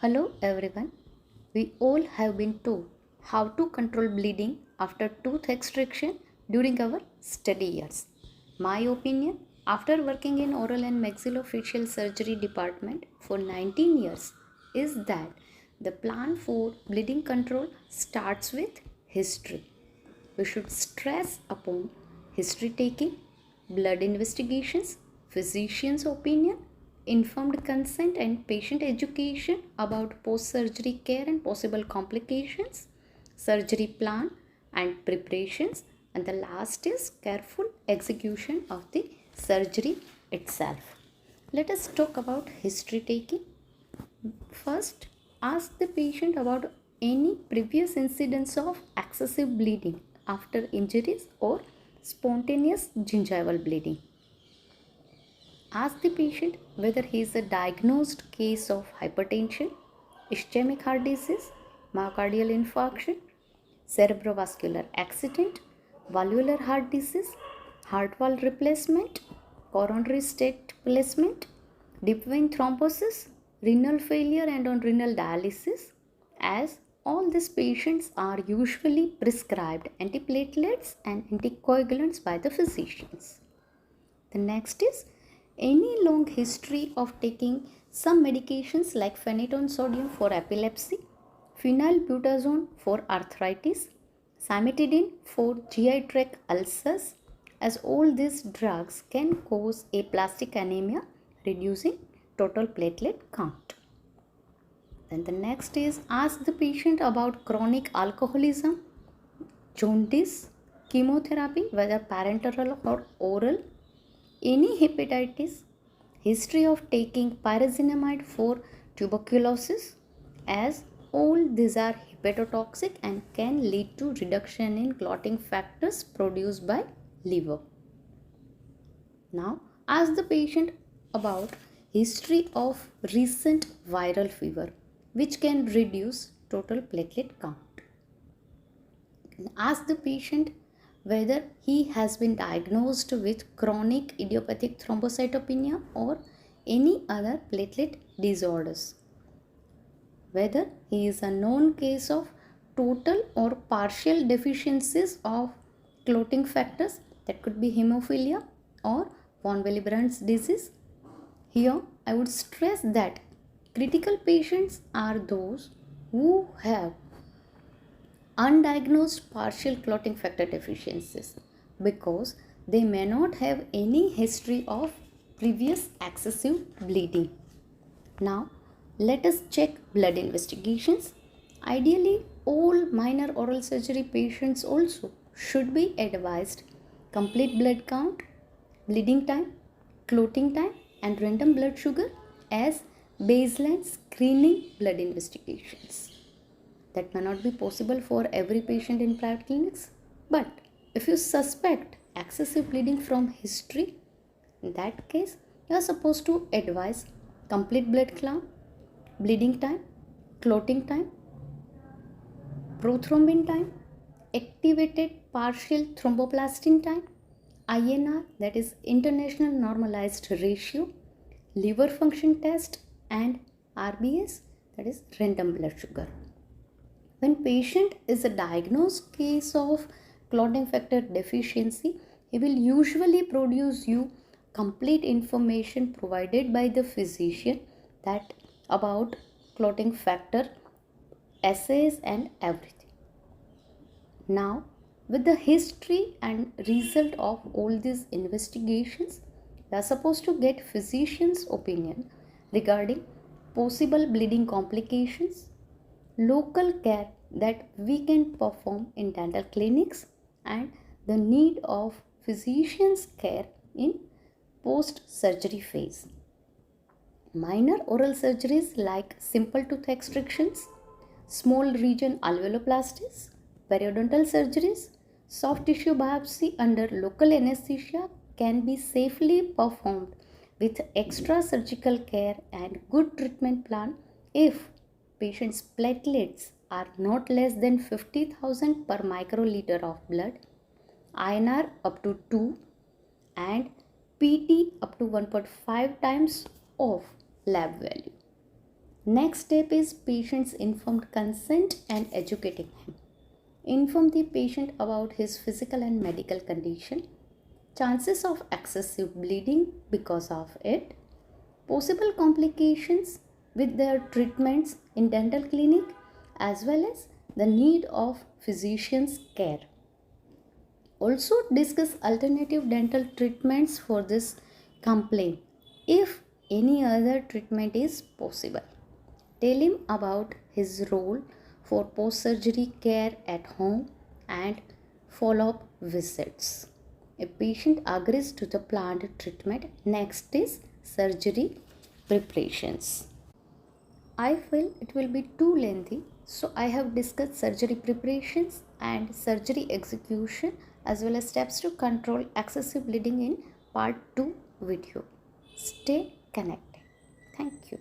Hello everyone. We all have been told how to control bleeding after tooth extraction during our study years. My opinion, after working in oral and maxillofacial surgery department for 19 years, is that the plan for bleeding control starts with history. We should stress upon history taking, blood investigations, physician's opinion, informed consent, and patient education about post surgery care and possible complications, surgery plan and preparations, and the last is careful execution of the surgery itself. Let us talk about history taking. First, ask the patient about any previous incidents of excessive bleeding after injuries or spontaneous gingival bleeding. Ask the patient whether he is a diagnosed case of hypertension, ischemic heart disease, myocardial infarction, cerebrovascular accident, valvular heart disease, heart valve replacement, coronary stent placement, deep vein thrombosis, renal failure, and on renal dialysis, as all these patients are usually prescribed antiplatelets and anticoagulants by the physicians. The next is any long history of taking some medications like phenytoin sodium for epilepsy, phenylbutazone for arthritis, cimetidine for GI tract ulcers, as all these drugs can cause aplastic anemia, reducing total platelet count. Then the next is ask the patient about chronic alcoholism, jaundice, chemotherapy, whether parenteral or oral, any hepatitis, history of taking pyrazinamide for tuberculosis, as all these are hepatotoxic and can lead to reduction in clotting factors produced by liver. Now ask the patient about history of recent viral fever which can reduce total platelet count. Ask the patient whether he has been diagnosed with chronic idiopathic thrombocytopenia or any other platelet disorders, whether he is a known case of total or partial deficiencies of clotting factors, that could be hemophilia or von Willebrand's disease. Here I would stress that critical patients are those who have undiagnosed partial clotting factor deficiencies because they may not have any history of previous excessive bleeding. Now, let us check blood investigations. Ideally, all minor oral surgery patients also should be advised complete blood count, bleeding time, clotting time, and random blood sugar as baseline screening blood investigations. That may not be possible for every patient in private clinics, but if you suspect excessive bleeding from history, in that case, you are supposed to advise complete blood count, bleeding time, clotting time, prothrombin time, activated partial thromboplastin time, INR, that is international normalized ratio, liver function test, and RBS, that is random blood sugar. When patient is a diagnosed case of clotting factor deficiency, he will usually produce you complete information provided by the physician that about clotting factor, assays and everything. Now, with the history and result of all these investigations, we are supposed to get physician's opinion regarding possible bleeding complications, local care that we can perform in dental clinics, and the need of physician's care in post surgery phase. Minor oral surgeries like simple tooth extractions, small region alveoloplasties, periodontal surgeries, soft tissue biopsy under local anesthesia can be safely performed with extra surgical care and good treatment plan if patient's platelets are not less than 50,000 per microliter of blood, INR up to 2, and PT up to 1.5 times of lab value. Next step is patient's informed consent and educating him. Inform the patient about his physical and medical condition, chances of excessive bleeding because of it, possible complications with their treatments in dental clinic, as well as the need of physician's care. Also discuss alternative dental treatments for this complaint if any other treatment is possible. Tell him about his role for post surgery care at home and follow up visits. A patient agrees to the planned treatment. Next is surgery preparations. I feel it will be too lengthy, so I have discussed surgery preparations and surgery execution as well as steps to control excessive bleeding in part 2 video. Stay connected. Thank you.